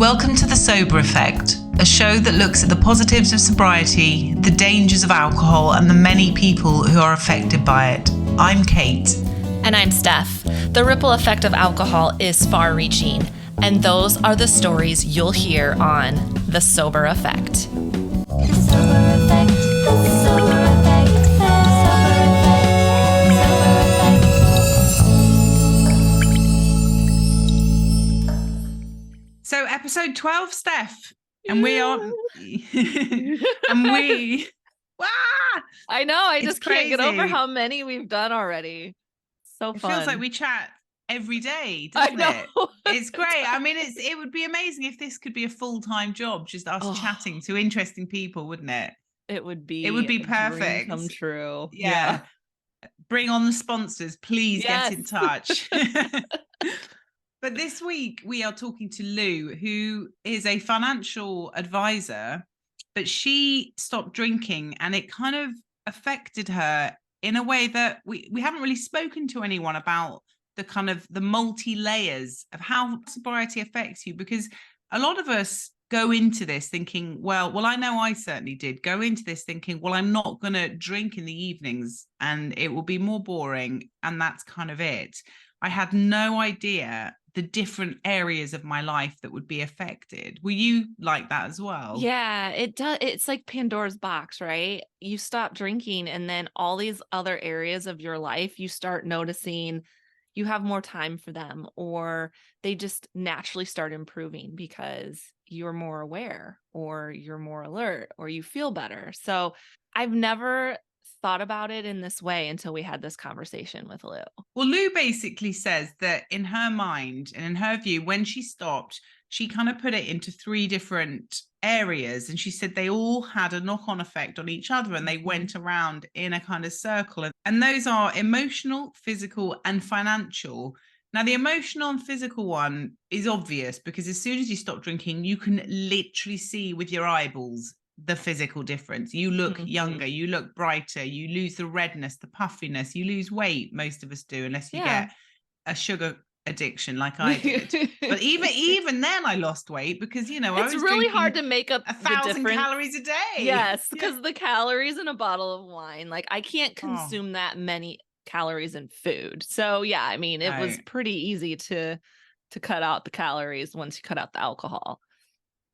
Welcome to The Sober Effect, a show that looks at the positives of sobriety, the dangers of alcohol, and the many people who are affected by it. I'm Kate. And I'm Steph. The ripple effect of alcohol is far-reaching, and those are the stories you'll hear on The Sober Effect. The Sober Effect, the Sober Effect, the Sober Effect, Sober Effect. So episode 12, Steph, and we are, wow, I know, I It's just can't get over crazy. how many we've done already. So it fun. feels like we chat every day, I doesn't know. it? It's great. I mean, it would be amazing if this could be a full-time job, just us chatting to interesting people, wouldn't it? It would be It would be a dream perfect. come true. Yeah. Bring on the sponsors, please get in Yes. touch. But this week we are talking to Lou, who is a financial advisor, but she stopped drinking and it kind of affected her in a way that we haven't really spoken to anyone about the kind of the multi-layers of how sobriety affects you, because a lot of us go into this thinking, well, I know I certainly did go into this thinking, well, I'm not going to drink in the evenings and it will be more boring. And that's kind of it. I had no idea the different areas of my life that would be affected. Were you like that as well? Yeah, it does. It's like Pandora's box, right? You stop drinking and then all these other areas of your life, you start noticing you have more time for them, or they just naturally start improving because you're more aware or you're more alert or you feel better. So I've never thought about it in this way until we had this conversation with Lou. Well, Lou basically says that in her mind and in her view, when she stopped, she kind of put it into three different areas. And she said they all had a knock-on effect on each other and they went around in a kind of circle. And those are emotional, physical, and financial. Now, the emotional and physical one is obvious because as soon as you stop drinking, you can literally see with your eyeballs the physical difference. You look younger, you look brighter, you lose the redness, the puffiness, you lose weight. Most of us do, unless you get a sugar addiction like I did. But even then I lost weight because, you know, I It's was really hard drinking to make up 1,000 calories a day. Yes, because the calories in a bottle of wine, like I can't Oh. consume that many calories in food. So yeah, I mean, it was No. pretty easy to cut out the calories once you cut out the alcohol.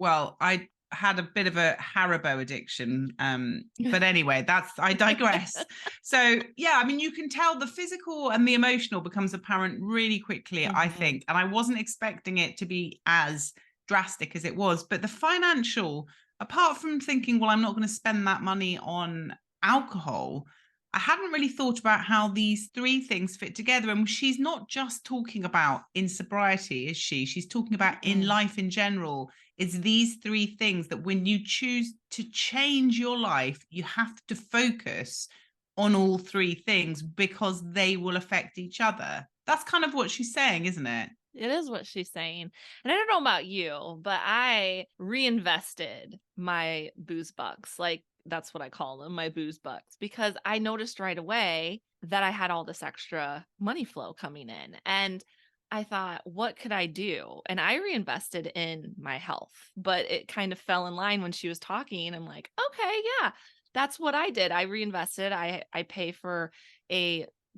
Well, I had a bit of a Haribo addiction. But anyway, I digress. So yeah, I mean, you can tell the physical and the emotional becomes apparent really quickly, I think. And I wasn't expecting it to be as drastic as it was. But the financial, apart from thinking, well, I'm not going to spend that money on alcohol, I hadn't really thought about how these three things fit together. And she's not just talking about in sobriety, is she? She's talking about in life in general. It's these three things that when you choose to change your life, you have to focus on all three things because they will affect each other. That's kind of what she's saying, isn't it? It is what she's saying. And I don't know about you, but I reinvested my booze bucks. Like that's what I call them, my booze bucks, because I noticed right away that I had all this extra money flow coming in. And I thought, what could I do? And I reinvested in my health, but it kind of fell in line when she was talking. I'm like, okay, yeah, that's what I did. I reinvested. I pay for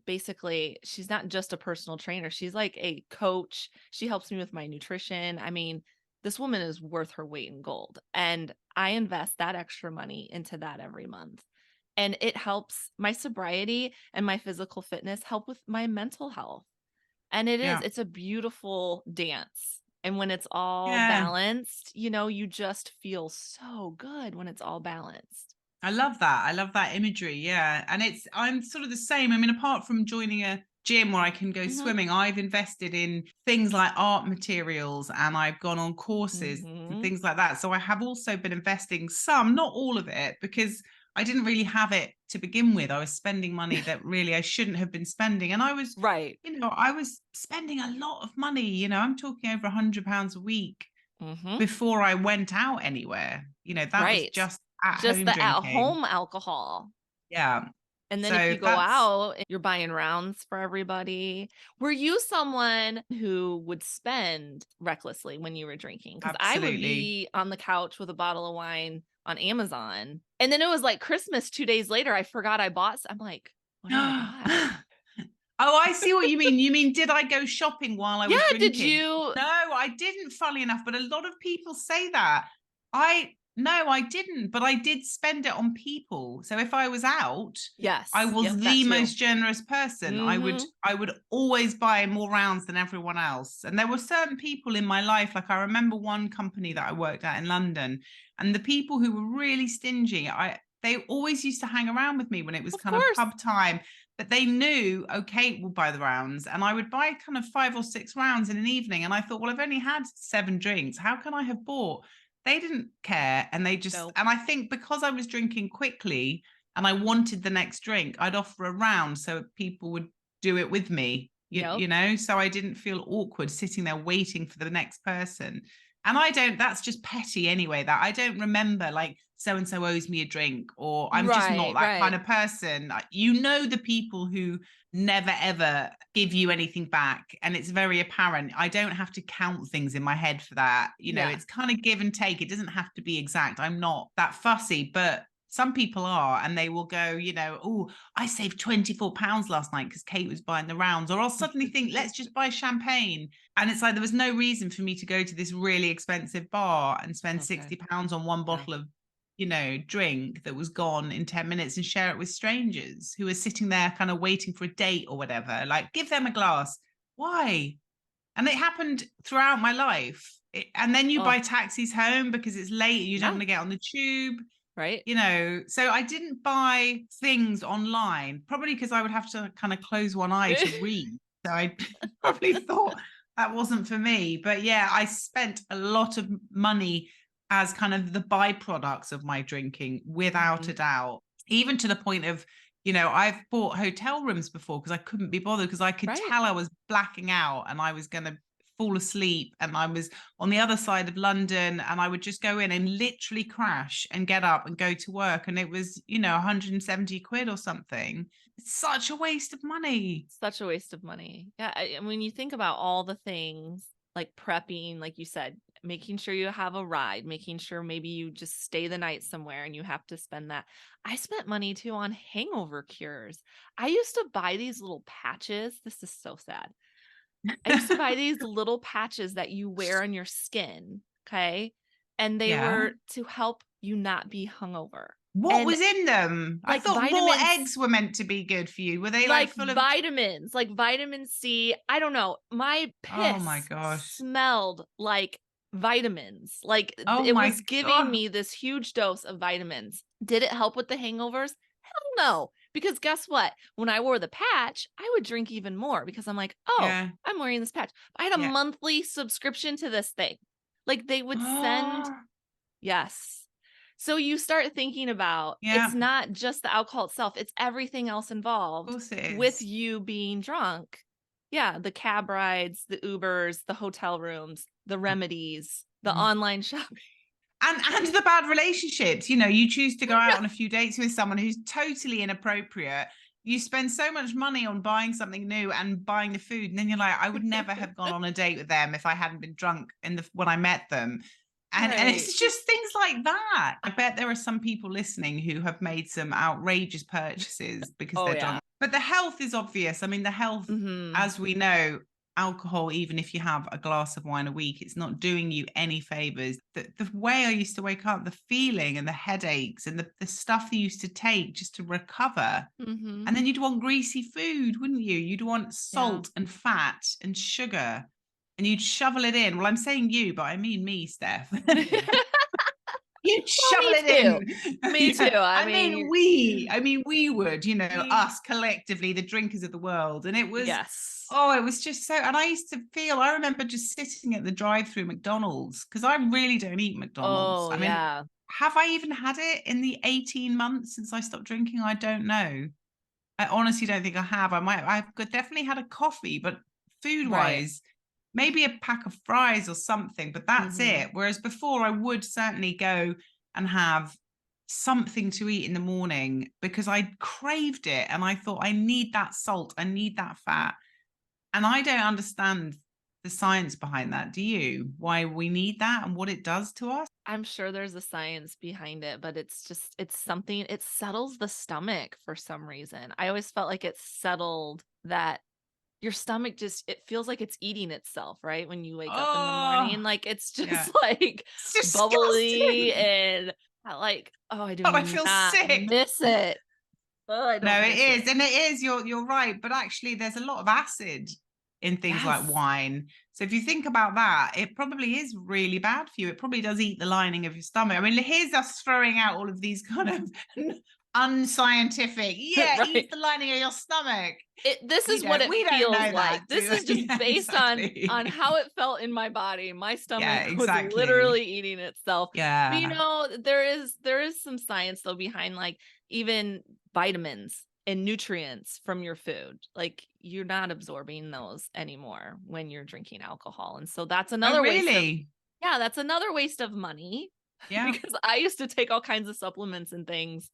basically, she's not just a personal trainer. She's like a coach. She helps me with my nutrition. I mean, this woman is worth her weight in gold. And I invest that extra money into that every month. And it helps my sobriety and my physical fitness help with my mental health. And it's a beautiful dance. And when it's all balanced, you know, you just feel so good when it's all balanced. I love that. I love that imagery. Yeah. And I'm sort of the same. I mean, apart from joining a gym where I can go swimming, I've invested in things like art materials and I've gone on courses and things like that. So I have also been investing some, not all of it, because I didn't really have it to begin with. I was spending money that really I shouldn't have been spending. And I was, you know, I was spending a lot of money, you know, I'm talking over £100 a week before I went out anywhere. You know, that was just at home the drinking. at-home alcohol. Yeah. And then So if you go that's out, you're buying rounds for everybody. Were you someone who would spend recklessly when you were drinking? Because I would absolutely. be on the couch with a bottle of wine on Amazon. And then it was like Christmas 2 days later. I forgot I bought. I'm like, what did I buy? Oh, I see what you mean. You mean, did I go shopping while I Yeah, was did drinking? you? No, I didn't, funnily enough, but a lot of people say that. No, I didn't, but I did spend it on people. So if I was out, Yes. I was Yep, that the too. most generous person. Mhm. I would always buy more rounds than everyone else. And there were certain people in my life, like I remember one company that I worked at in London, and the people who were really stingy, they always used to hang around with me when it was Of kind of course. pub time. But they knew, okay, we'll buy the rounds. And I would buy kind of 5 or 6 rounds in an evening. And I thought, well, I've only had 7 drinks. How can I have bought? They didn't care. And they just, Nope. and I think because I was drinking quickly and I wanted the next drink, I'd offer a round so people would do it with me, Yep. you know, so I didn't feel awkward sitting there waiting for the next person. And that's just petty anyway, that I don't remember like so and so owes me a drink, or I'm just not that kind of person. You know, the people who never ever give you anything back, and it's very apparent. I don't have to count things in my head for that. You know, Yeah. it's kind of give and take. It doesn't have to be exact. I'm not that fussy, but some people are, and they will go, you know, oh, I saved £24 last night because Kate was buying the rounds, or I'll suddenly think, let's just buy champagne. And it's like there was no reason for me to go to this really expensive bar and spend Okay. £60 on one bottle of, you know, drink that was gone in 10 minutes and share it with strangers who are sitting there kind of waiting for a date or whatever. Like, give them a glass. Why? And it happened throughout my life. And then you Oh, buy taxis home because it's late. You don't yeah. want to get on the tube, Right. you know. So I didn't buy things online, probably because I would have to kind of close one eye to read. So I probably thought that wasn't for me. But yeah, I spent a lot of money as kind of the byproducts of my drinking, without a doubt, even to the point of, you know, I've bought hotel rooms before because I couldn't be bothered, because I could tell I was blacking out and I was going to fall asleep, and I was on the other side of London, and I would just go in and literally crash and get up and go to work, and it was, you know, 170 quid or something. It's such a waste of money. Such a waste of money. Yeah. And when you think about all the things like prepping, like you said, making sure you have a ride, making sure maybe you just stay the night somewhere and you have to spend that. I spent money too on hangover cures. I used to buy these little patches. This is so sad. I used to buy these little patches that you wear on your skin. Okay. And they Yeah. were to help you not be hungover. What And was in them? I like thought raw vitamins, eggs were meant to be good for you. Were they like full of? vitamins, like vitamin C. I don't know. My Oh my piss gosh. smelled like vitamins. Like Oh it my was giving God. me this huge dose of vitamins. Did it help with the hangovers? Hell no. Because guess what? When I wore the patch, I would drink even more because I'm like, oh, Yeah. I'm wearing this patch. I had a Yeah. monthly subscription to this thing. Like they would send, yes. So you start thinking about Yeah, it's not just the alcohol itself, it's everything else of involved course it with is. you being drunk. Yeah, the cab rides, the Ubers, the hotel rooms, the remedies, the online shopping. And the bad relationships, you know, you choose to go out on a few dates with someone who's totally inappropriate. You spend so much money on buying something new and buying the food, and then you're like, I would never have gone on a date with them if I hadn't been drunk when I met them. And Right. it's just things like that. I bet there are some people listening who have made some outrageous purchases because they're drunk. But the health is obvious. I mean, the health, as we know, alcohol, even if you have a glass of wine a week, it's not doing you any favors. The way I used to wake up, the feeling and the headaches and the stuff you used to take just to recover. And then you'd want greasy food, wouldn't you? You'd want salt and fat and sugar, and you'd shovel it in. Well, I'm saying you, but I mean me, Steph. You'd shovel it in. Me too. I mean, we would, you know, us collectively, the drinkers of the world. And it was, oh, it was just so, and I used to feel, I remember just sitting at the drive-through McDonald's, because I really don't eat McDonald's. Oh, I mean, have I even had it in the 18 months since I stopped drinking? I don't know. I honestly don't think I have. I've definitely had a coffee, but food-wise, maybe a pack of fries or something, but that's it. Whereas before I would certainly go and have something to eat in the morning because I craved it and I thought, I need that salt, I need that fat. And I don't understand the science behind that. Do you? Why we need that and what it does to us? I'm sure there's a science behind it, but it's something, it settles the stomach for some reason. I always felt like it settled that your stomach just, it feels like it's eating itself, right? When you wake up in the Oh, morning, like it's just yeah. like It's bubbly disgusting. and like, oh, I do Oh, I feel not sick. miss it. Oh, I No, don't it miss is. it. And it is, you're right. But actually there's a lot of acid in things like Yes. wine. So if you think about that, it probably is really bad for you. It probably does eat the lining of your stomach. I mean, here's us throwing out all of these kind of unscientific, yeah, Right. eats the lining of your stomach. This is what it We don't feels know like. that, This do is we? just Yeah, based on exactly. how it felt in my body. My Yeah, stomach was exactly. literally eating itself. But Yeah. there is some science though behind like even vitamins and nutrients from your food. Like you're not absorbing those anymore when you're drinking alcohol. And so that's Oh, another waste of, really? yeah, that's another waste of money Yeah. because I used to take all kinds of supplements and things,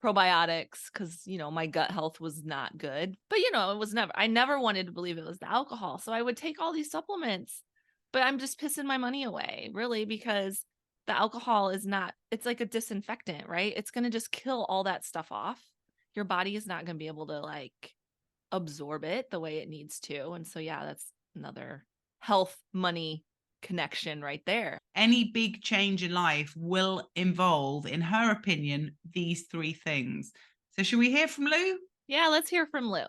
probiotics, because my gut health was not good. But it was never, I never wanted to believe it was the alcohol. So I would take all these supplements, but I'm just pissing my money away, really, because the alcohol is not, it's like a disinfectant, right? It's going to just kill all that stuff off. Your body is not going to be able to like absorb it the way it needs to. And so, yeah, that's another health money connection right there. Any big change in life will involve, in her opinion, these three things. So should we hear from Lou? Yeah, let's hear from Lou.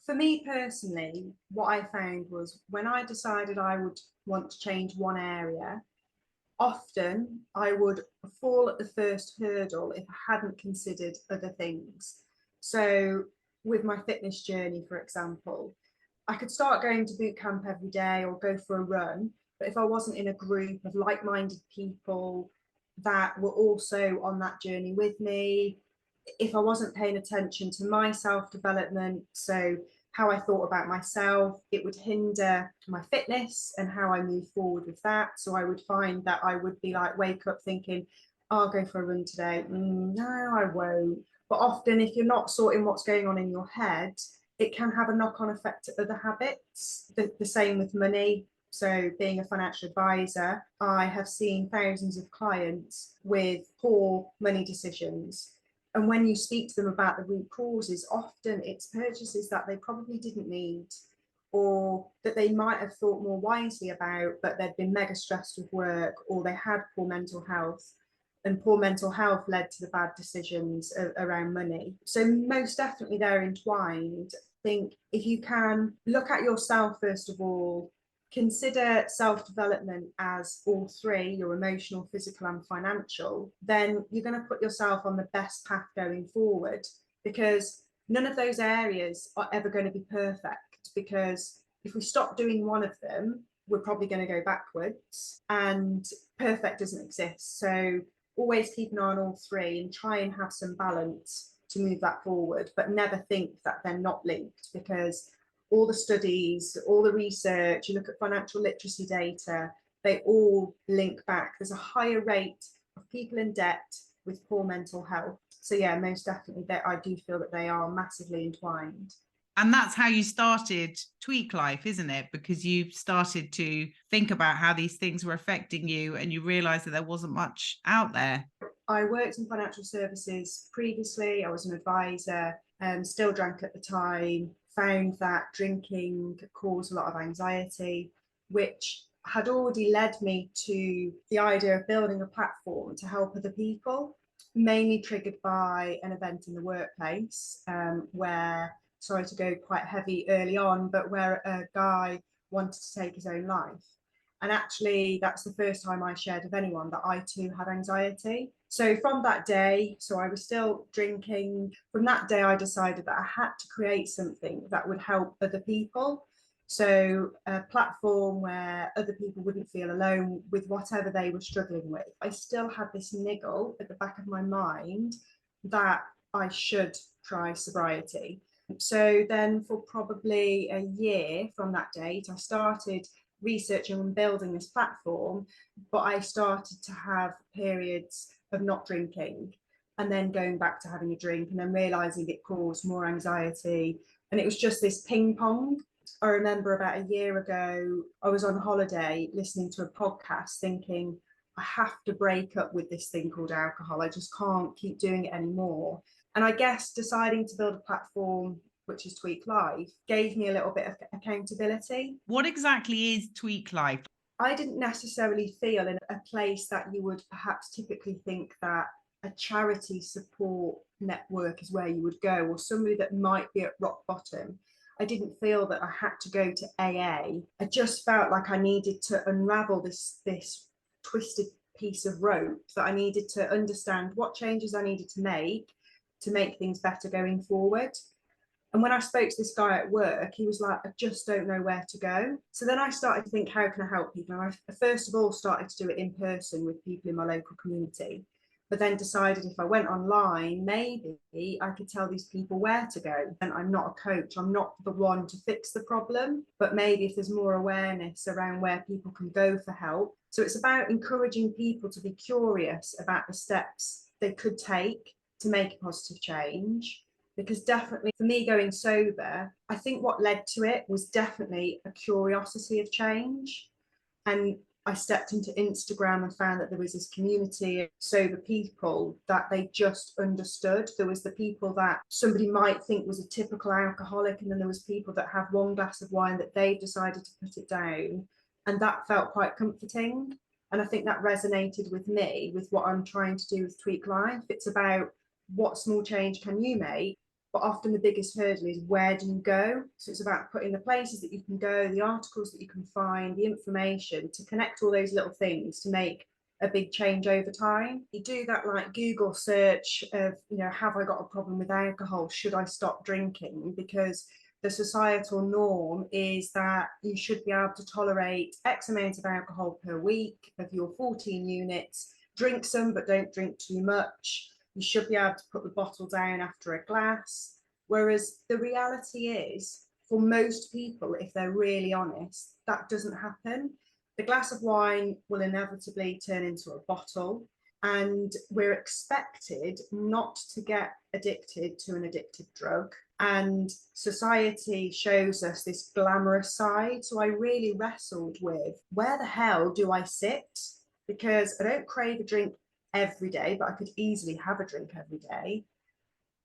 For me personally, what I found was when I decided I would want to change one area, often I would fall at the first hurdle if I hadn't considered other things. So, with my fitness journey, for example, I could start going to boot camp every day or go for a run, but if I wasn't in a group of like minded people that were also on that journey with me, if I wasn't paying attention to my self development, so how I thought about myself, it would hinder my fitness and how I move forward with that. So I would find that I would be like, wake up thinking, oh, I'll go for a run today. No, I won't. But often, if you're not sorting what's going on in your head, it can have a knock on effect to other habits. The same with money. So, being a financial advisor, I have seen thousands of clients with poor money decisions, and when you speak to them about the root causes, often it's purchases that they probably didn't need or that they might have thought more wisely about, but they'd been mega stressed with work or they had poor mental health. And poor mental health led to the bad decisions around money. So, most definitely, they're entwined. I think if you can look at yourself, first of all, consider self-development as all three, your emotional, physical and financial, then you're going to put yourself on the best path going forward, because none of those areas are ever going to be perfect, because if we stop doing one of them, we're probably going to go backwards, and perfect doesn't exist. So always keep an eye on all three and try and have some balance to move that forward, but never think that they're not linked, because all the studies, all the research, you look at financial literacy data, they all link back. There's a higher rate of people in debt with poor mental health. So yeah, most definitely that I do feel that they are massively entwined. And that's how you started Tweak Life, isn't it? Because you started to think about how these things were affecting you and you realized that there wasn't much out there. I worked in financial services previously. I was an advisor and still drank at the time, found that drinking caused a lot of anxiety, which had already led me to the idea of building a platform to help other people, mainly triggered by an event in the workplace where, sorry to go quite heavy early on, but where a guy wanted to take his own life. And actually, that's the first time I shared with anyone that I too had anxiety. So from that day, so I was still drinking. From that day, I decided that I had to create something that would help other people. So a platform where other people wouldn't feel alone with whatever they were struggling with. I still had this niggle at the back of my mind that I should try sobriety. So then for probably a year from that date, I started researching and building this platform, but I started to have periods of not drinking and then going back to having a drink and then realizing it caused more anxiety. And it was just this ping pong. I remember about a year ago, I was on holiday listening to a podcast thinking, I have to break up with this thing called alcohol. I just can't keep doing it anymore. And I guess deciding to build a platform, which is Tweak Life, gave me a little bit of accountability. What exactly is Tweak Life? I didn't necessarily feel in a place that you would perhaps typically think that a charity support network is where you would go, or somebody that might be at rock bottom. I didn't feel that I had to go to AA. I just felt like I needed to unravel this twisted piece of rope, that I needed to understand what changes I needed to make things better going forward. And when I spoke to this guy at work, he was like, I just don't know where to go. So then I started to think, how can I help people? And I first of all started to do it in person with people in my local community, but then decided if I went online, maybe I could tell these people where to go. And I'm not a coach, I'm not the one to fix the problem, but maybe if there's more awareness around where people can go for help. So it's about encouraging people to be curious about the steps they could take to make a positive change. Because definitely for me going sober, I think what led to it was definitely a curiosity of change. And I stepped into Instagram and found that there was this community of sober people that they just understood. There was the people that somebody might think was a typical alcoholic, and then there was people that have one glass of wine that they decided to put it down. And that felt quite comforting. And I think that resonated with me, with what I'm trying to do with Tweak Life. It's about what small change can you make? But often the biggest hurdle is, where do you go? So it's about putting the places that you can go, the articles that you can find, the information, to connect all those little things to make a big change over time. You do that like Google search of, have I got a problem with alcohol? Should I stop drinking? Because the societal norm is that you should be able to tolerate X amount of alcohol per week of your 14 units, drink some, but don't drink too much. You should be able to put the bottle down after a glass. Whereas the reality is, for most people, if they're really honest, that doesn't happen. The glass of wine will inevitably turn into a bottle, and we're expected not to get addicted to an addictive drug. And society shows us this glamorous side. So I really wrestled with, where the hell do I sit? Because I don't crave a drink every day, but I could easily have a drink every day.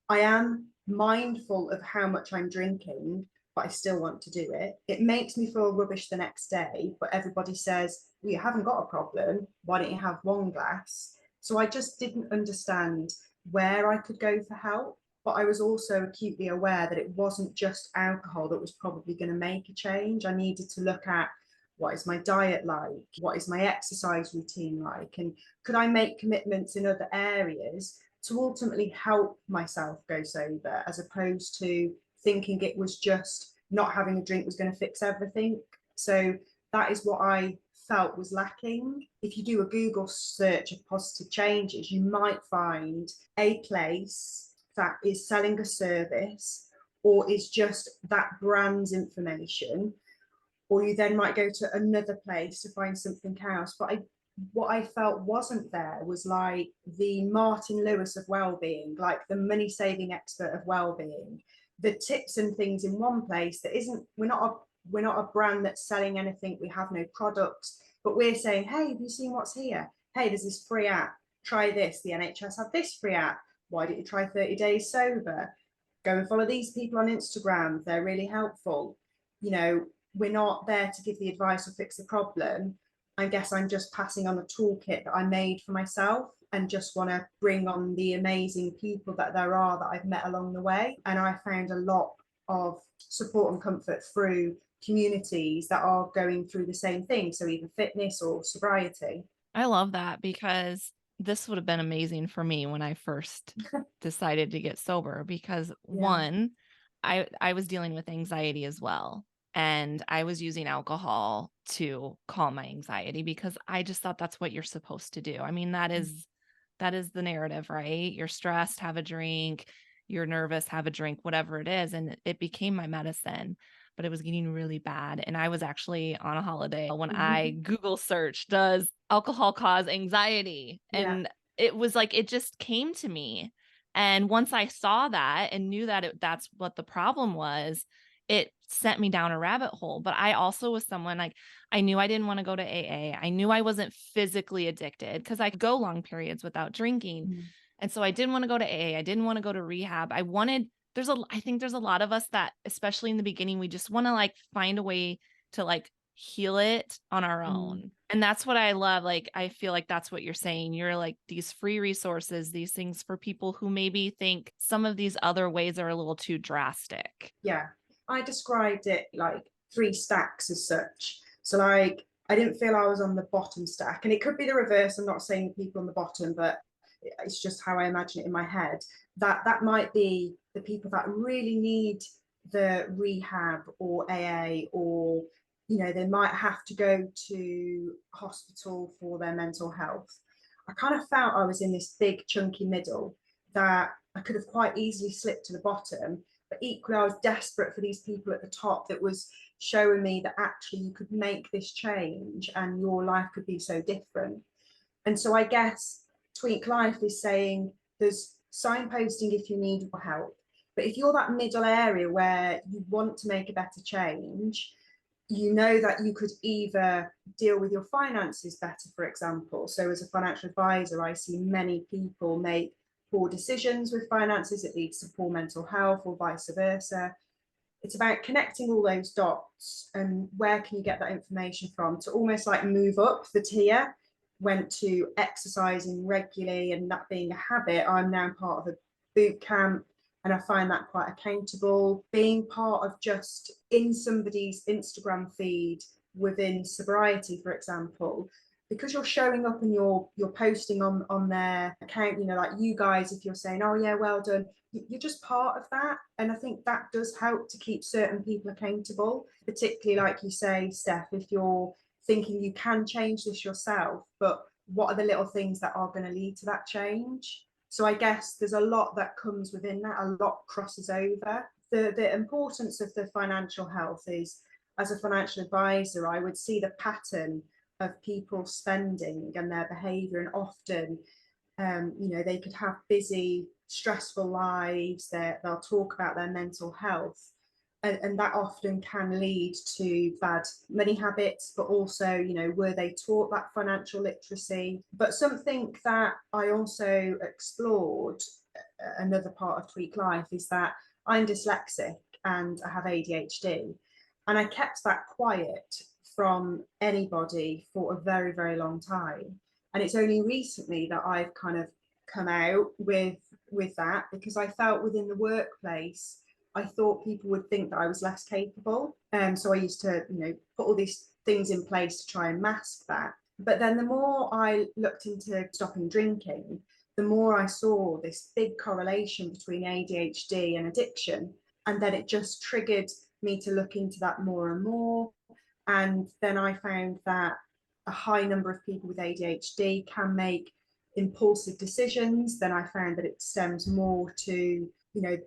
I am mindful of how much I'm drinking, but I still want to do it. It makes me feel rubbish the next day, but everybody says, well, you haven't got a problem. Why don't you have one glass? So I just didn't understand where I could go for help. But I was also acutely aware that it wasn't just alcohol that was probably going to make a change. I needed to look at, what is my diet like? What is my exercise routine like? And could I make commitments in other areas to ultimately help myself go sober, as opposed to thinking it was just not having a drink was going to fix everything? So that is what I felt was lacking. If you do a Google search of positive changes, you might find a place that is selling a service or is just that brand's information, or you then might go to another place to find something else. But what I felt wasn't there was like the Martin Lewis of well-being, like the money saving expert of well-being, the tips and things in one place that isn't, we're not a brand that's selling anything, we have no products, but we're saying, hey, have you seen what's here? Hey, there's this free app, try this, the NHS have this free app, why don't you try 30 days sober? Go and follow these people on Instagram, they're really helpful. We're not there to give the advice or fix the problem. I guess I'm just passing on a toolkit that I made for myself, and just want to bring on the amazing people that there are that I've met along the way. And I found a lot of support and comfort through communities that are going through the same thing. So either fitness or sobriety. I love that, because this would have been amazing for me when I first decided to get sober, because one, I was dealing with anxiety as well. And I was using alcohol to calm my anxiety, because I just thought that's what you're supposed to do. I mean, that is the narrative, right? You're stressed, have a drink, you're nervous, have a drink, whatever it is. And it became my medicine, but it was getting really bad. And I was actually on a holiday when I Google searched, does alcohol cause anxiety? Yeah. And it was like, it just came to me. And once I saw that and knew that that's what the problem was, it sent me down a rabbit hole. But I also was someone like, I knew I didn't want to go to AA. I knew I wasn't physically addicted because I could go long periods without drinking. Mm. And so I didn't want to go to AA. I didn't want to go to rehab. I think there's a lot of us that, especially in the beginning, we just want to like find a way to like heal it on our own. And that's what I love. Like, I feel like that's what you're saying. You're like these free resources, these things for people who maybe think some of these other ways are a little too drastic. Yeah. I described it like 3 stacks as such. So like I didn't feel I was on the bottom stack, and it could be the reverse. I'm not saying the people on the bottom, but it's just how I imagine it in my head. That might be the people that really need the rehab or AA, or they might have to go to hospital for their mental health. I kind of felt I was in this big chunky middle that I could have quite easily slipped to the bottom, but equally I was desperate for these people at the top that was showing me that actually you could make this change and your life could be so different. And so I guess Tweak Life is saying there's signposting if you need help, but if you're that middle area where you want to make a better change, that you could either deal with your finances better, for example. So as a financial advisor, I see many people make poor decisions with finances. It leads to poor mental health, or vice versa. It's about connecting all those dots, and where can you get that information from to almost like move up the tier. Went to exercising regularly and that being a habit. I'm now part of a boot camp, and I find that quite accountable. Being part of just in somebody's Instagram feed within sobriety, for example, because you're showing up and you're posting on their account, like you guys, if you're saying, oh yeah, well done, you're just part of that. And I think that does help to keep certain people accountable, particularly like you say, Steph, if you're thinking you can change this yourself, but what are the little things that are going to lead to that change? So I guess there's a lot that comes within that, a lot crosses over. The importance of the financial health is, as a financial advisor, I would see the pattern of people spending and their behaviour, and often they could have busy, stressful lives. They'll talk about their mental health, and that often can lead to bad money habits, but also, were they taught that financial literacy? But something that I also explored, another part of Tweak Life, is that I'm dyslexic and I have ADHD, and I kept that quiet from anybody for a very, very long time. And it's only recently that I've kind of come out with that, because I felt within the workplace, I thought people would think that I was less capable. So I used to, put all these things in place to try and mask that. But then the more I looked into stopping drinking, the more I saw this big correlation between ADHD and addiction. And then it just triggered me to look into that more and more. And then I found that a high number of people with ADHD can make impulsive decisions. Then I found that it stems more to,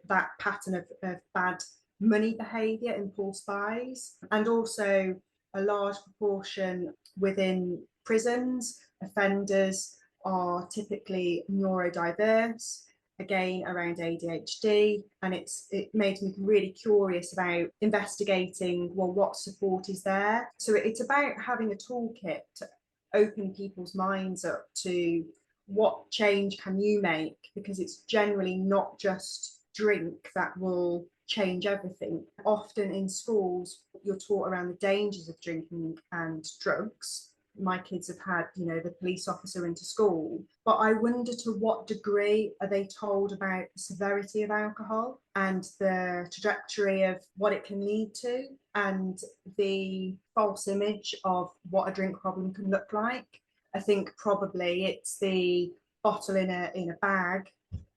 that pattern of bad money behaviour, impulse buys, and also a large proportion within prisons. Offenders are typically neurodiverse, again around ADHD, and it made me really curious about investigating, well, what support is there. So it's about having a toolkit to open people's minds up to what change can you make, because it's generally not just drink that will change everything. Often in schools, you're taught around the dangers of drinking and drugs. My kids have had, the police officer into school, but I wonder to what degree are they told about the severity of alcohol and the trajectory of what it can lead to, and the false image of what a drink problem can look like. I think probably it's the bottle in a bag,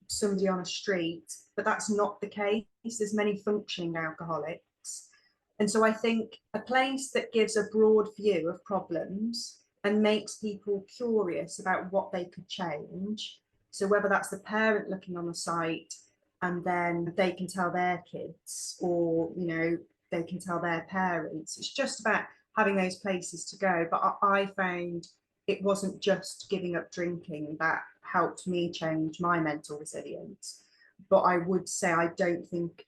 somebody on a street, but that's not the case. There's many functioning alcoholics. And so I think a place that gives a broad view of problems and makes people curious about what they could change. So whether that's the parent looking on the site, and then they can tell their kids, or, you know, they can tell their parents. It's just about having those places to go. But I found it wasn't just giving up drinking that helped me change my mental resilience. But I would say I don't think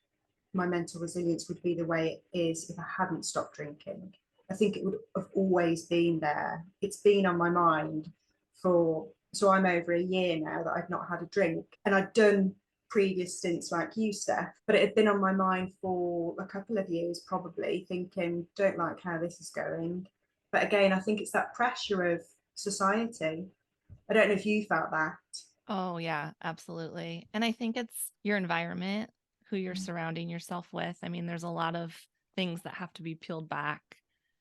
my mental resilience would be the way it is if I hadn't stopped drinking. I think it would have always been there. It's been on my mind so I'm over a year now that I've not had a drink. And I'd done previous stints like you, Steph, but it had been on my mind for a couple of years, probably, thinking, don't like how this is going. But again, I think it's that pressure of society. I don't know if you felt that. Oh, yeah, absolutely. And I think it's your environment, who you're surrounding yourself with. I mean, there's a lot of things that have to be peeled back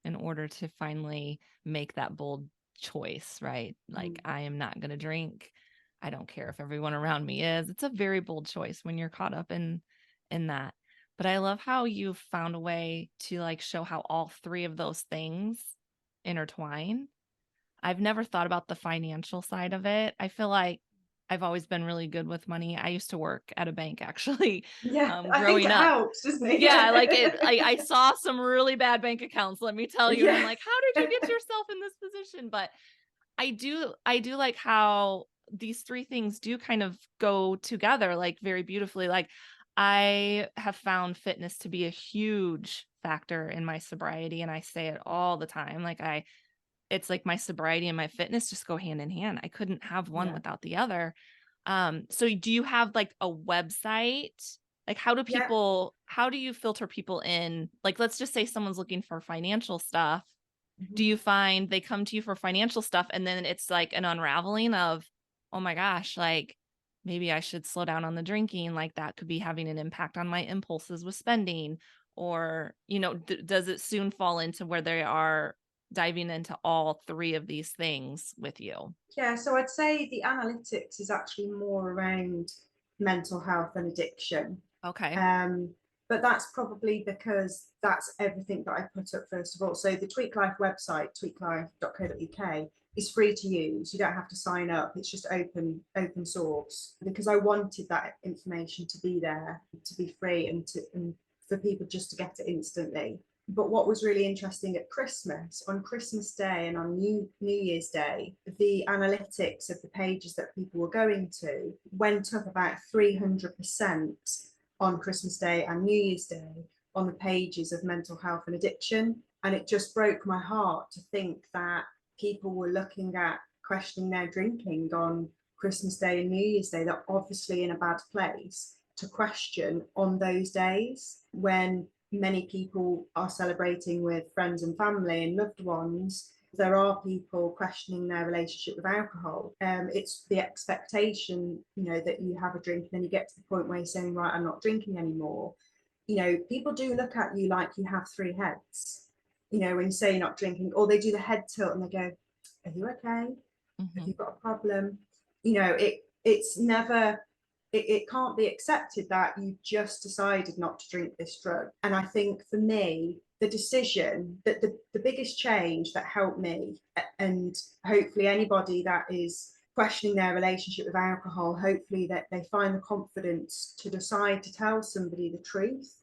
in order to finally make that bold choice, right? Like, I am not going to drink. I don't care if everyone around me is. It's a very bold choice when you're caught up in that. But I love how you've found a way to like show how all three of those things intertwine. I've never thought about the financial side of it. I feel like I've always been really good with money. I used to work at a bank actually, Yeah, I think growing it up. helps, doesn't it? Yeah, like I saw some really bad bank accounts, let me tell you. And I'm Yeah. like, how did you get yourself in this position? But I do like how these three things do kind of go together like very beautifully. Like I have found fitness to be a huge factor in my sobriety, and I say it all the time. It's like my sobriety and my fitness just go hand in hand. I couldn't have one Yeah. without the other. So do you have like a website? Like how do you filter people in? Like, let's just say someone's looking for financial stuff. Do you find they come to you for financial stuff and then it's like an unraveling of, oh my gosh, like maybe I should slow down on the drinking. Like that could be having an impact on my impulses with spending. Or, you know, does it soon fall into where they are diving into all three of these things with you? Yeah, so I'd say the analytics is actually more around mental health and addiction. Okay. But that's probably because that's everything that I put up first of all. So the Tweak Life website, tweaklife.co.uk, is free to use. You don't have to sign up. It's just open source, because I wanted that information to be there, to be free, and for people just to get it instantly. But what was really interesting at Christmas, on Christmas Day and on New Year's Day, the analytics of the pages that people were going to went up about 300% on Christmas Day and New Year's Day on the pages of mental health and addiction. And it just broke my heart to think that people were looking at questioning their drinking on Christmas Day and New Year's Day. They're obviously in a bad place to question on those days when many people are celebrating with friends and family and loved ones. There are people questioning their relationship with alcohol. It's the expectation, you know, that you have a drink and then you get to the point where you're saying, right, I'm not drinking anymore. You know, people do look at you like you have three heads, you know, when you say you're not drinking, or they do the head tilt and they go, are you okay? Have you got a problem? You know, it's never, it can't be accepted that you just decided not to drink this drug. And I think for me, the decision that the biggest change that helped me, and hopefully anybody that is questioning their relationship with alcohol, hopefully that they find the confidence to decide to tell somebody the truth,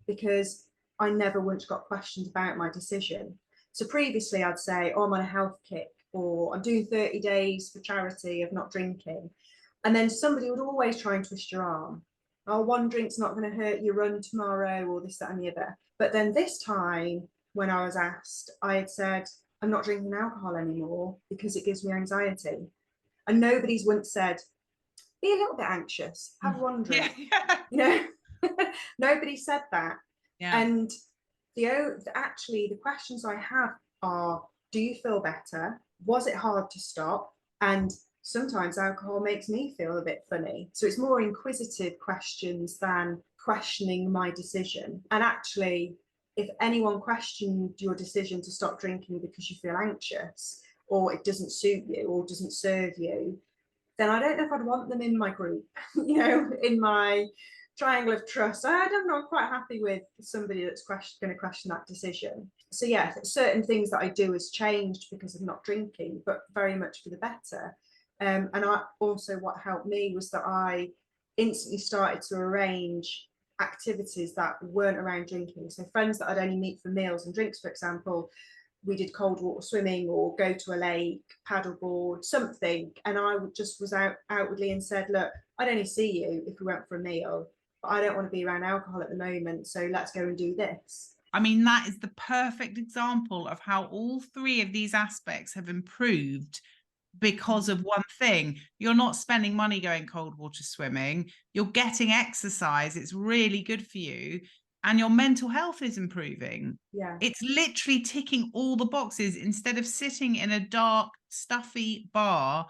because I never once got questioned about my decision. So previously I'd say, oh, I'm on a health kick, or I'm doing 30 days for charity of not drinking. And then somebody would always try and twist your arm. Oh, one drink's not going to hurt your run tomorrow, or this, that, and the other. But then this time, when I was asked, I had said, I'm not drinking alcohol anymore because it gives me anxiety. And nobody's once said, be a little bit anxious, have one drink. You know, nobody said that. And actually, the questions I have are, do you feel better? Was it hard to stop? And sometimes alcohol makes me feel a bit funny. So it's more inquisitive questions than questioning my decision. And actually, if anyone questioned your decision to stop drinking because you feel anxious, or it doesn't suit you, or doesn't serve you, then I don't know if I'd want them in my group, you know, in my triangle of trust. I'm not quite happy with somebody that's going to question that decision. So yeah, certain things that I do has changed because of not drinking, but very much for the better. And I also, what helped me was that instantly started to arrange activities that weren't around drinking. So friends that I'd only meet for meals and drinks, for example, we did cold water swimming or go to a lake, paddleboard, something. And I was out outwardly and said, look, I'd only see you if we went for a meal, but I don't want to be around alcohol at the moment. So let's go and do this. I mean, that is the perfect example of how all three of these aspects have improved because of one thing. You're not spending money going cold water swimming, you're getting exercise, it's really good for you, and your mental health is improving. Yeah. It's literally ticking all the boxes instead of sitting in a dark, stuffy bar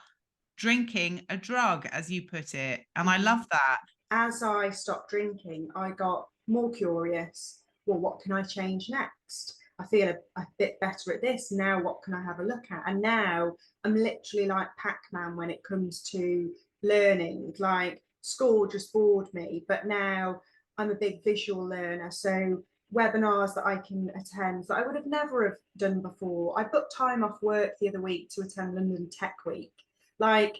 drinking a drug, as you put it. And I love that. As I stopped drinking, I got more curious. Well, what can I change next? I feel a bit better at this. Now, what can I have a look at? And now I'm literally like Pac-Man when it comes to learning. Like school just bored me, but now I'm a big visual learner. So webinars that I can attend that I would have never have done before. I booked time off work the other week to attend London Tech Week. Like,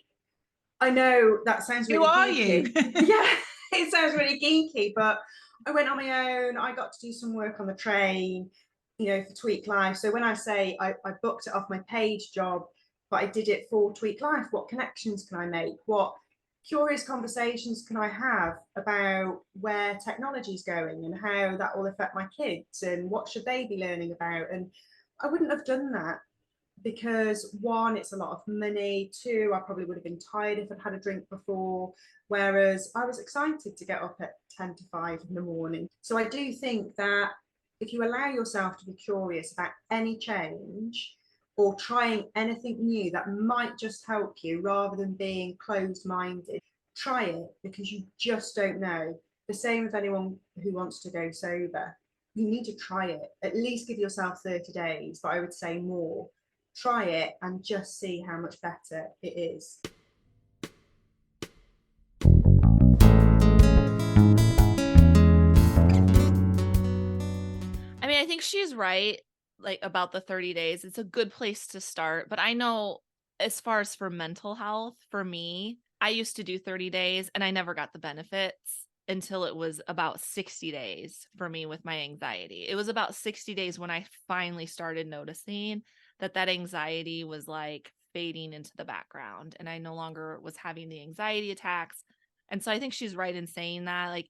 I know that sounds really Who are geeky. you? Yeah, it sounds really geeky, but I went on my own. I got to do some work on the train, for Tweak Life. So when I say I booked it off my paid job, but I did it for Tweak Life, what connections can I make? What curious conversations can I have about where technology is going and how that will affect my kids and what should they be learning about? And I wouldn't have done that because one, it's a lot of money. Two, I probably would have been tired if I'd had a drink before. Whereas I was excited to get up at 10 to 5 in the morning. So I do think that if you allow yourself to be curious about any change or trying anything new that might just help you rather than being closed-minded, try it because you just don't know. The same with anyone who wants to go sober. You need to try it. At least give yourself 30 days, but I would say more. Try it and just see how much better it is. I mean, I think she's right, like about the 30 days. It's a good place to start. But I know as far as for mental health, for me, I used to do 30 days and I never got the benefits until it was about 60 days for me with my anxiety. It was about 60 days when I finally started noticing that anxiety was like fading into the background and I no longer was having the anxiety attacks. And so I think she's right in saying that, like,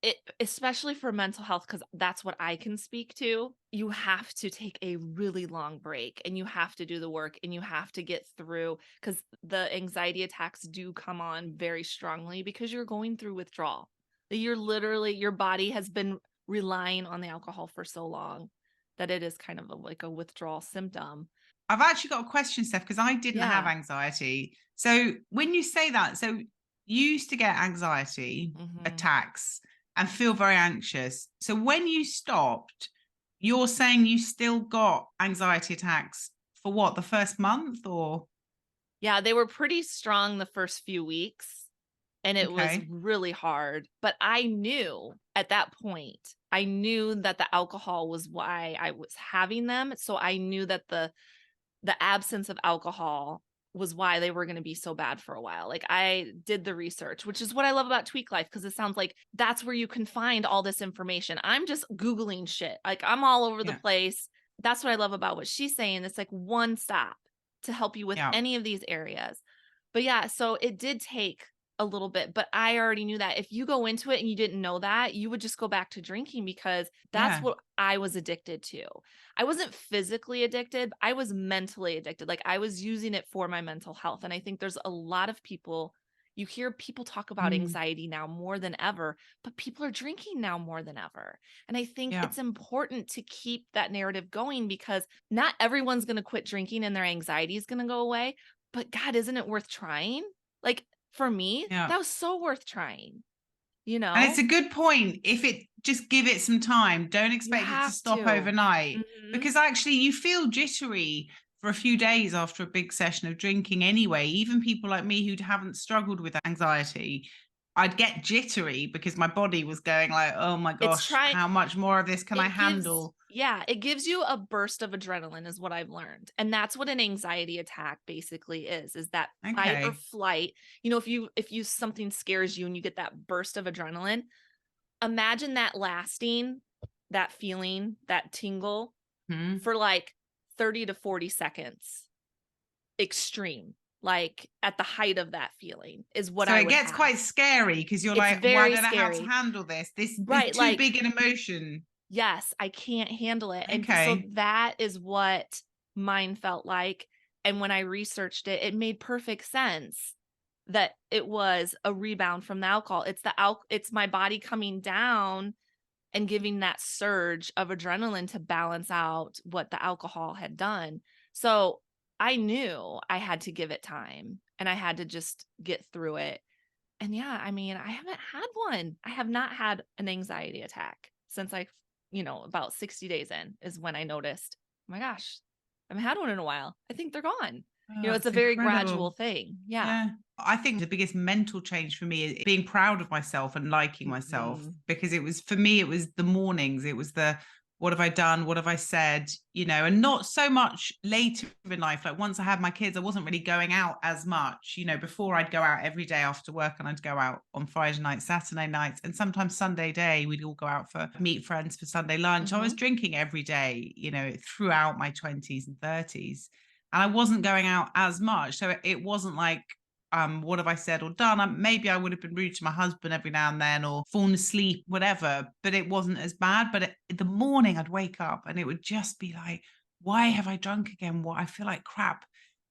it, especially for mental health, because that's what I can speak to. You have to take a really long break and you have to do the work and you have to get through, because the anxiety attacks do come on very strongly because you're going through withdrawal. You're literally, your body has been relying on the alcohol for so long that it is kind of like a withdrawal symptom. I've actually got a question, Steph, because I didn't have Yeah. anxiety. So when you say that, so you used to get anxiety attacks and feel very anxious. So when you stopped, you're saying you still got anxiety attacks for what, the first month or? Yeah, they were pretty strong the first few weeks and it was Okay. really hard. But I knew at that point, I knew that the alcohol was why I was having them. So I knew that the absence of alcohol was why they were going to be so bad for a while. Like, I did the research, which is what I love about Tweak Life, because it sounds like that's where you can find all this information. I'm just Googling shit. Like, I'm all over the place. That's what I love about what she's saying. It's like one stop to help you with any of these areas. But yeah, so it did take a little bit, but I already knew that if you go into it and you didn't know that, you would just go back to drinking because that's what I was addicted to. I wasn't physically addicted, I was mentally addicted. Like, I was using it for my mental health. And I think there's a lot of people, you hear people talk about anxiety now more than ever, but people are drinking now more than ever. And I think it's important to keep that narrative going because not everyone's going to quit drinking and their anxiety is going to go away. But God, isn't it worth trying? Like, for me, that was so worth trying, And it's a good point. If it just give it some time, don't expect it to stop overnight because actually you feel jittery for a few days after a big session of drinking anyway. Even people like me who haven't struggled with anxiety, I'd get jittery because my body was going like, oh my gosh, how much more of this can I handle? Yeah, it gives you a burst of adrenaline is what I've learned. And that's what an anxiety attack basically is that fight or Okay. flight. You know, if you something scares you and you get that burst of adrenaline, imagine that lasting, that feeling, that tingle Hmm. for like 30 to 40 seconds. Extreme. Like at the height of that feeling is what So I it would gets have. quite scary because you're It's like, well, I very don't know how to scary. handle this. This Right, is too like big an emotion. yes, I can't handle it. And so Okay. that is what mine felt like. And when I researched it, it made perfect sense that it was a rebound from the alcohol. It's my body coming down and giving that surge of adrenaline to balance out what the alcohol had done. So I knew I had to give it time and I had to just get through it. And yeah, I mean, I haven't had one. I have not had an anxiety attack since about 60 days in is when I noticed, oh my gosh, I haven't had one in a while. I think they're gone. Oh, It's a it's very gradual incredible. thing. Yeah. Yeah. I think the biggest mental change for me is being proud of myself and liking myself, Mhm. because it was, for me, it was the mornings. It was the, what have I done? What have I said? And not so much later in life. Like once I had my kids, I wasn't really going out as much. Before I'd go out every day after work, and I'd go out on Friday nights, Saturday nights, and sometimes Sunday day, we'd all go out for meet friends for Sunday lunch. I was Mhm. drinking every day, throughout my 20s and 30s. And I wasn't going out as much. So it wasn't like, what have I said or done? Maybe I would have been rude to my husband every now and then, or fallen asleep, whatever, but it wasn't as bad. But in the morning, I'd wake up and it would just be like, why have I drunk again? What, I feel like crap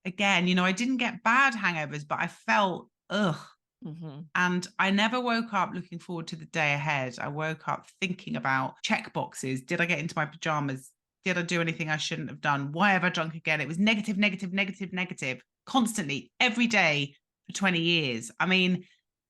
again. I didn't get bad hangovers, but I felt ugh. Mhm. And I never woke up looking forward to the day ahead. I woke up thinking about check boxes. Did I get into my pajamas? Did I do anything I shouldn't have done? Why have I drunk again? It was negative, negative, negative, negative, constantly, every day for 20 years. I mean,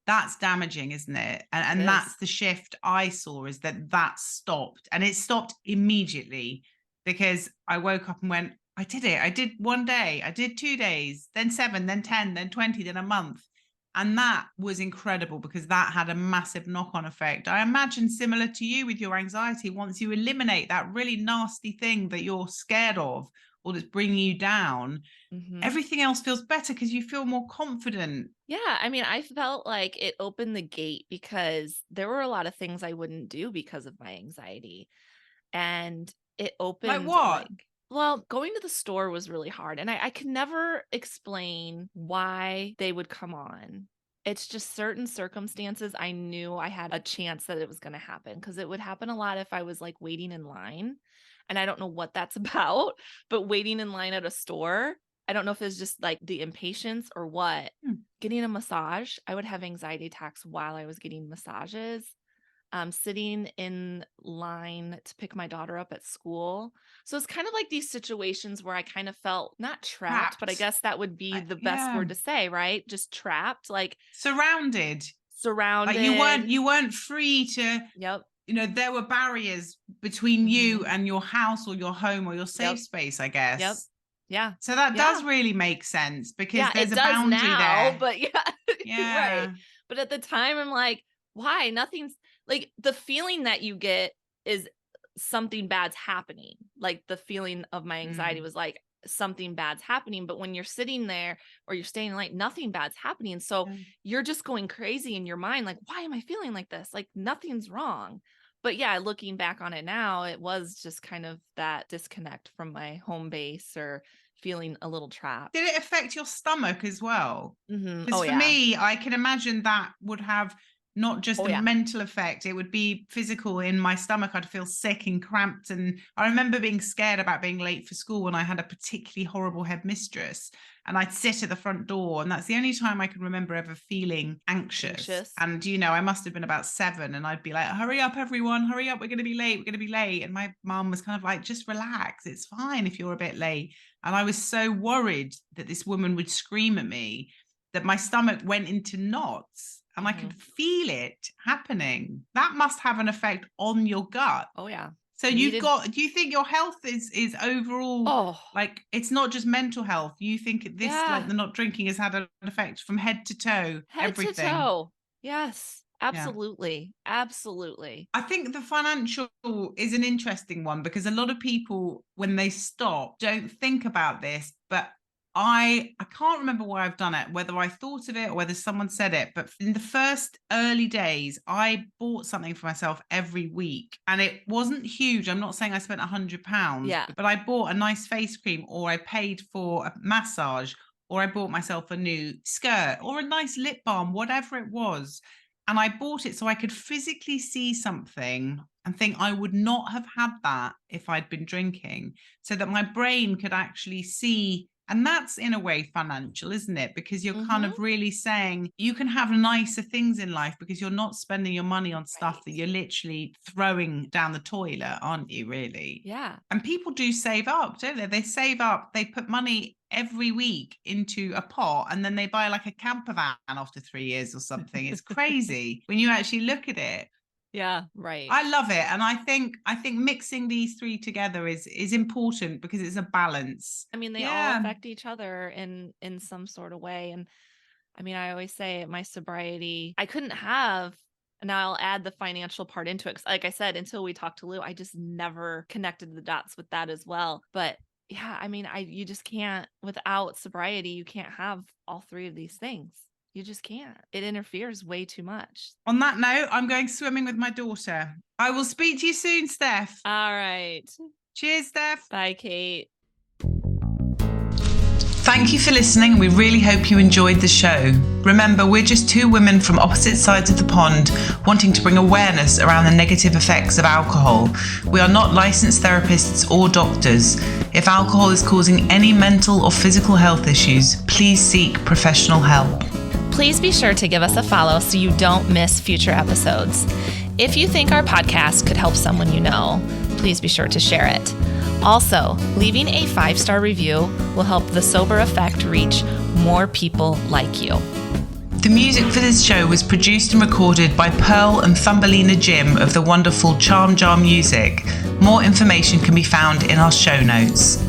that's damaging, isn't it? It And is. that's the shift I saw, is that stopped. And it stopped immediately, because I woke up and went, I did it. I did one day, I did 2 days, then 7, then 10, then 20, then a month. And that was incredible, because that had a massive knock-on effect. I imagine similar to you with your anxiety. Once you eliminate that really nasty thing that you're scared of or that's bringing you down, Mhm. everything else feels better because you feel more confident. Yeah, I mean, I felt like it opened the gate because there were a lot of things I wouldn't do because of my anxiety. And it Like opened what? like, well, going to the store was really hard. And I could never explain why they would come on. It's just certain circumstances I knew I had a chance that it was going to happen, because it would happen a lot if I was like waiting in line. And I don't know what that's about, but waiting in line at a store, I don't know if it's just like the impatience or what. Hmm. Getting a massage, I would have anxiety attacks while I was getting massages. Sitting in line to pick my daughter up at school. So it's kind of like these situations where I kind of felt not trapped, but I Trapped. guess that would be the best Yeah. word to say, right? Just trapped, like Surrounded. Like you weren't surrounded. you weren't free to, Yep. there were barriers between you Mhm. and your house or your home or your safe Yep. space, I Yep. guess. Yeah. So that does Yeah. really make sense, because Yeah. there's It a does boundary now, there. but yeah, right. Yeah. But at the time, I'm like, why? Nothing's like the feeling that you get is something bad's happening. Like the feeling of my anxiety Mm. was like something bad's happening. But when you're sitting there or you're staying late, nothing bad's happening. So Yeah. you're just going crazy in your mind, like, why am I feeling like this? Like nothing's wrong. But yeah, looking back on it now, it was just kind of that disconnect from my home base or feeling a little trapped. Did it affect your stomach as well? Because Oh for yeah. me, I can imagine that would have not just Oh a yeah. mental effect, it would be physical in my stomach. I'd feel sick and cramped. And I remember being scared about being late for school when I had a particularly horrible headmistress. And I'd sit at the front door. And that's the only time I can remember ever feeling anxious. Anxious. And, I must have been about 7. And I'd be like, hurry up, everyone, hurry up. We're going to be late. We're going to be late. And my mum was kind of like, just relax. It's fine if you're a bit late. And I was so worried that this woman would scream at me that my stomach went into knots, and I could feel it happening. That must have an effect on your gut. Oh yeah. So do you think your health is overall, Oh like, it's not just mental health? You think this, like yeah. the not drinking, has had an effect from head to toe, Head to everything? toe. Yes. Absolutely. Absolutely. I think the financial is an interesting one because a lot of people, when they stop, don't think about this. But I can't remember why I've done it, whether I thought of it or whether someone said it. But in the first early days, I bought something for myself every week, and it wasn't huge. I'm not saying I spent £100, Yeah. but I bought a nice face cream, or I paid for a massage, or I bought myself a new skirt or a nice lip balm, whatever it was. And I bought it so I could physically see something and think I would not have had that if I'd been drinking, so that my brain could actually see. And that's in a way financial, isn't it? Because you're kind of really saying you can have nicer things in life because you're not spending your money on stuff that you're literally throwing down the toilet, aren't you, really? Yeah. And people do save up, don't they? They save up, they put money every week into a pot, and then they buy like a camper van after 3 years or something. It's crazy when you actually look at it. Yeah, right. I love it. And I think mixing these three together is important because it's a balance. I mean, they all affect each other in some sort of way. And I mean, I always say my sobriety, I couldn't have, now I'll add the financial part into it. 'Cause like I said, until we talked to Lou, I just never connected the dots with that as well. But yeah, I mean, you just can't, without sobriety, you can't have all three of these things. You just can't. It interferes way too much. On that note, I'm going swimming with my daughter. I will speak to you soon, Steph. All right. Cheers, Steph. Bye, Kate. Thank you for listening. We really hope you enjoyed the show. Remember, we're just two women from opposite sides of the pond wanting to bring awareness around the negative effects of alcohol. We are not licensed therapists or doctors. If alcohol is causing any mental or physical health issues, please seek professional help. Please be sure to give us a follow so you don't miss future episodes. If you think our podcast could help someone you know, please be sure to share it. Also, leaving a 5-star review will help the Sober Effect reach more people like you. The music for this show was produced and recorded by Pearl and Thumbelina Jim of the wonderful Charm Jar Music. More information can be found in our show notes.